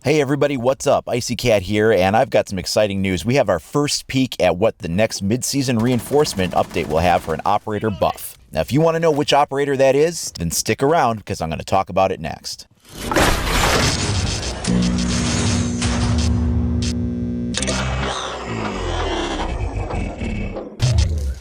Hey everybody, what's up? Icy Cat here, and I've got some exciting news. We have our first peek at what the next mid-season reinforcement update will have for an operator buff. Now, if you want to know which operator that is, then stick around because I'm going to talk about it next.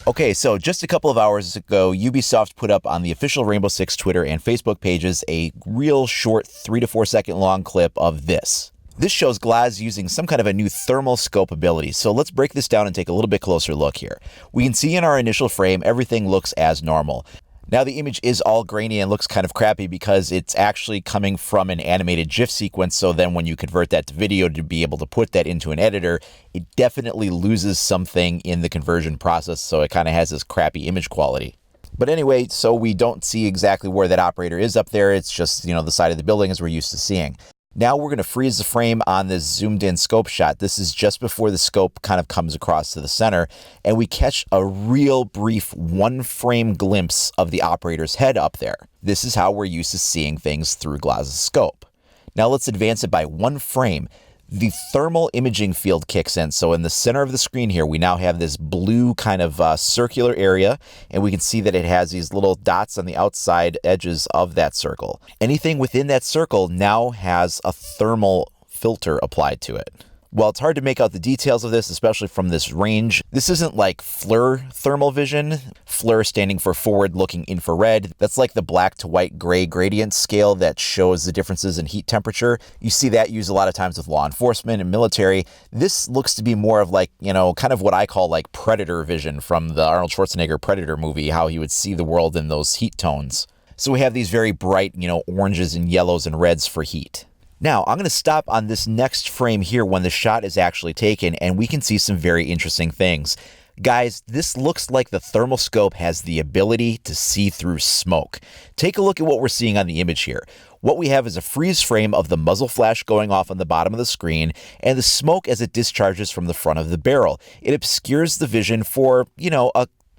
Okay, so just a couple of hours ago, Ubisoft put up on the official Rainbow Six Twitter and Facebook pages a real short 3 to 4 second long clip of this. This shows GLAZ using some kind of a new thermal scope ability, so let's break this down and take a little bit closer look here. We can see in our initial frame, everything looks as normal. Now the image is all grainy and looks kind of crappy because it's actually coming from an animated GIF sequence, so then when you convert that to video to be able to put that into an editor, it definitely loses something in the conversion process, so it kind of has this crappy image quality. But anyway, so we don't see exactly where that operator is up there, it's just, the side of the building as we're used to seeing. Now we're going to freeze the frame on this zoomed in scope shot. This is just before the scope kind of comes across to the center, and we catch a real brief 1 frame glimpse of the operator's head up there. This is how we're used to seeing things through GLAZ's scope. Now let's advance it by 1 frame. The thermal imaging field kicks in. So in the center of the screen here, we now have this blue kind of circular area, and we can see that it has these little dots on the outside edges of that circle. Anything within that circle now has a thermal filter applied to it. While it's hard to make out the details of this, especially from this range, this isn't like FLIR thermal vision. FLIR standing for forward-looking infrared. That's like the black to white gray gradient scale that shows the differences in heat temperature. You see that used a lot of times with law enforcement and military. This looks to be more of like, kind of what I call like Predator vision from the Arnold Schwarzenegger Predator movie, how he would see the world in those heat tones. So we have these very bright, oranges and yellows and reds for heat. Now, I'm going to stop on this next frame here when the shot is actually taken, and we can see some very interesting things. Guys, this looks like the thermal scope has the ability to see through smoke. Take a look at what we're seeing on the image here. What we have is a freeze frame of the muzzle flash going off on the bottom of the screen, and the smoke as it discharges from the front of the barrel. It obscures the vision for,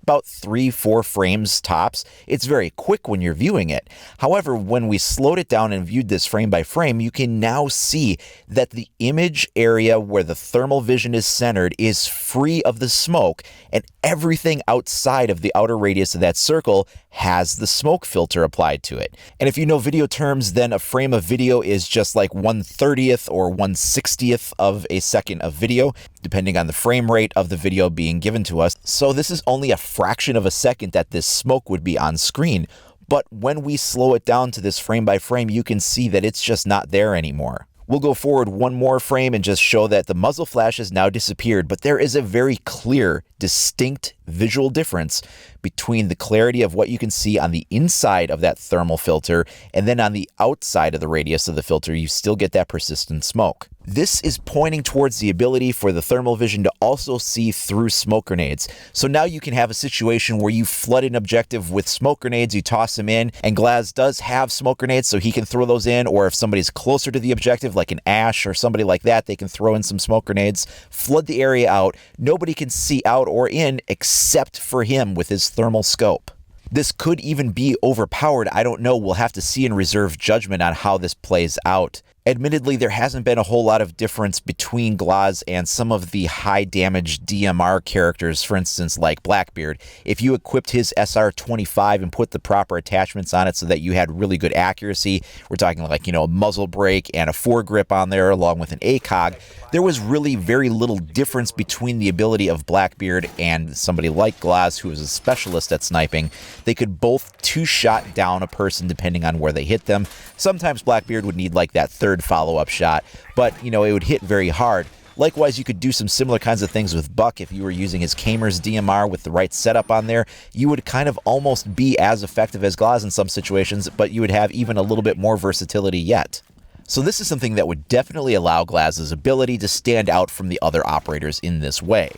about 3-4 frames tops. It's very quick when you're viewing it. However, when we slowed it down and viewed this frame by frame, you can now see that the image area where the thermal vision is centered is free of the smoke, and everything outside of the outer radius of that circle has the smoke filter applied to it. And if you know video terms, then a frame of video is just like 1/30th or 1/60th of a second of video, depending on the frame rate of the video being given to us. So this is only a fraction of a second that this smoke would be on screen. But when we slow it down to this frame by frame, you can see that it's just not there anymore. We'll go forward 1 more frame and just show that the muzzle flash has now disappeared, but there is a very clear, distinct visual difference between the clarity of what you can see on the inside of that thermal filter and then on the outside of the radius of the filter, you still get that persistent smoke. This is pointing towards the ability for the thermal vision to also see through smoke grenades. So now you can have a situation where you flood an objective with smoke grenades, you toss them in, and GLAZ does have smoke grenades, so he can throw those in, or if somebody's closer to the objective, like an Ash or somebody like that, they can throw in some smoke grenades, flood the area out. Nobody can see out or in except for him with his thermal scope. This could even be overpowered. I don't know. We'll have to see and reserve judgment on how this plays out. Admittedly, there hasn't been a whole lot of difference between GLAZ and some of the high damage DMR characters, for instance, like Blackbeard. If you equipped his SR-25 and put the proper attachments on it so that you had really good accuracy, we're talking like, a muzzle brake and a foregrip on there along with an ACOG, there was really very little difference between the ability of Blackbeard and somebody like GLAZ, who is a specialist at sniping. They could both 2-shot down a person depending on where they hit them. Sometimes Blackbeard would need like that third follow-up shot, but it would hit very hard. Likewise, you could do some similar kinds of things with Buck. If you were using his Kamer's DMR with the right setup on there, you would kind of almost be as effective as GLAZ in some situations, but you would have even a little bit more versatility yet. So this is something that would definitely allow GLAZ's ability to stand out from the other operators in this way.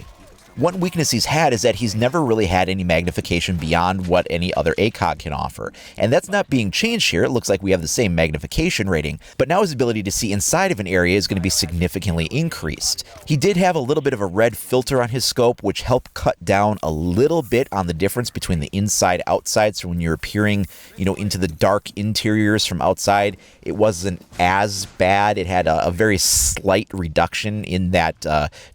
One weakness he's had is that he's never really had any magnification beyond what any other ACOG can offer. And that's not being changed here. It looks like we have the same magnification rating, but now his ability to see inside of an area is going to be significantly increased. He did have a little bit of a red filter on his scope, which helped cut down a little bit on the difference between the inside-outside. So when you're peering, into the dark interiors from outside, it wasn't as bad. It had a very slight reduction in that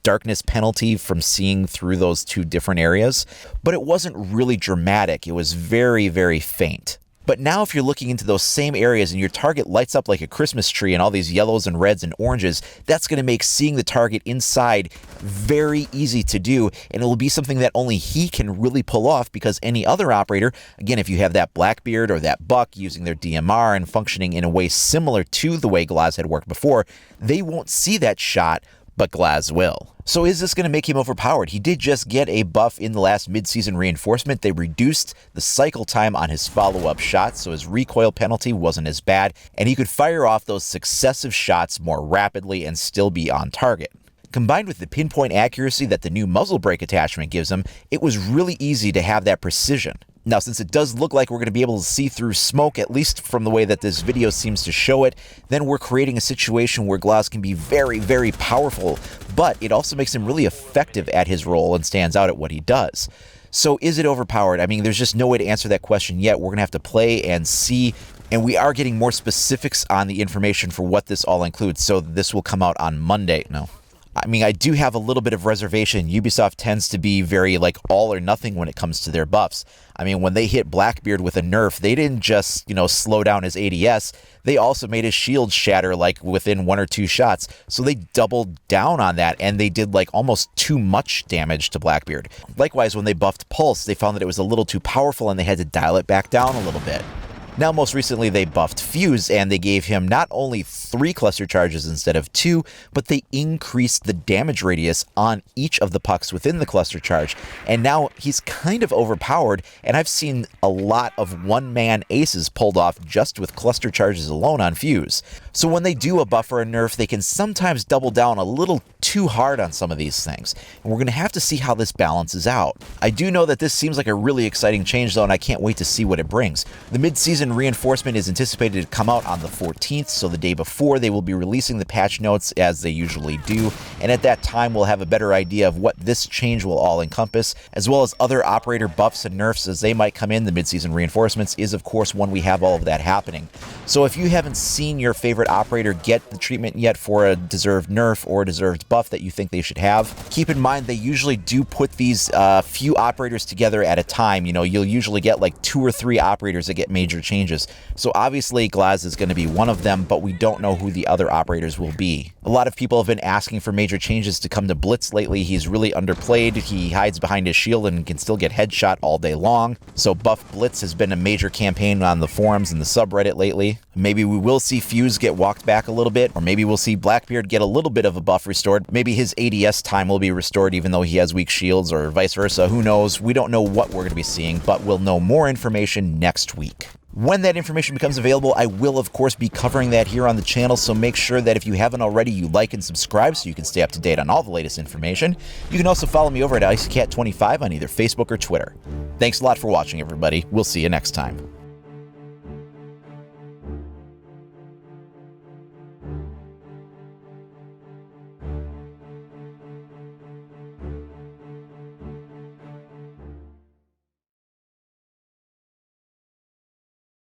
darkness penalty from seeing through those two different areas, but it wasn't really dramatic. It was very, very faint. But now if you're looking into those same areas and your target lights up like a Christmas tree and all these yellows and reds and oranges, that's going to make seeing the target inside very easy to do, and it will be something that only he can really pull off, because any other operator, again, if you have that Blackbeard or that Buck using their DMR and functioning in a way similar to the way GLAZ had worked before, they won't see that shot, but GLAZ will. So is this going to make him overpowered? He did just get a buff in the last mid-season reinforcement. They reduced the cycle time on his follow-up shots, so his recoil penalty wasn't as bad, and he could fire off those successive shots more rapidly and still be on target. Combined with the pinpoint accuracy that the new muzzle brake attachment gives him, it was really easy to have that precision. Now, since it does look like we're going to be able to see through smoke, at least from the way that this video seems to show it, then we're creating a situation where GLAZ can be very, very powerful, but it also makes him really effective at his role and stands out at what he does. So is it overpowered? I mean, there's just no way to answer that question yet. We're going to have to play and see, and we are getting more specifics on the information for what this all includes. So this will come out on Monday. No. I mean, I do have a little bit of reservation. Ubisoft tends to be very all or nothing when it comes to their buffs. I mean, when they hit Blackbeard with a nerf, they didn't just, slow down his ADS. They also made his shield shatter within 1 or 2 shots. So they doubled down on that, and they did almost too much damage to Blackbeard. Likewise, when they buffed Pulse, they found that it was a little too powerful and they had to dial it back down a little bit. Now, most recently, they buffed Fuse, and they gave him not only 3 cluster charges instead of 2, but they increased the damage radius on each of the pucks within the cluster charge. And now he's kind of overpowered, and I've seen a lot of one-man aces pulled off just with cluster charges alone on Fuse. So when they do a buff or a nerf, they can sometimes double down a little too hard on some of these things. And we're going to have to see how this balances out. I do know that this seems like a really exciting change, though, and I can't wait to see what it brings. The mid-season reinforcement is anticipated to come out on the 14th, so the day before they will be releasing the patch notes as they usually do, and at that time we'll have a better idea of what this change will all encompass, as well as other operator buffs and nerfs as they might come in. The mid-season reinforcements is of course when we have all of that happening. So if you haven't seen your favorite operator get the treatment yet for a deserved nerf or a deserved buff that you think they should have, keep in mind they usually do put these few operators together at a time. You'll usually get 2 or 3 operators that get major changes. So obviously GLAZ is going to be one of them, but we don't know who the other operators will be. A lot of people have been asking for major changes to come to Blitz lately. He's really underplayed. He hides behind his shield and can still get headshot all day long. So buff Blitz has been a major campaign on the forums and the subreddit lately. Maybe we will see Fuse get walked back a little bit, or maybe we'll see Blackbeard get a little bit of a buff restored. Maybe his ADS time will be restored even though he has weak shields, or vice versa. Who knows? We don't know what we're going to be seeing, but we'll know more information next week. When that information becomes available, I will, of course, be covering that here on the channel, so make sure that if you haven't already, you like and subscribe so you can stay up to date on all the latest information. You can also follow me over at IcyCat25 on either Facebook or Twitter. Thanks a lot for watching, everybody. We'll see you next time.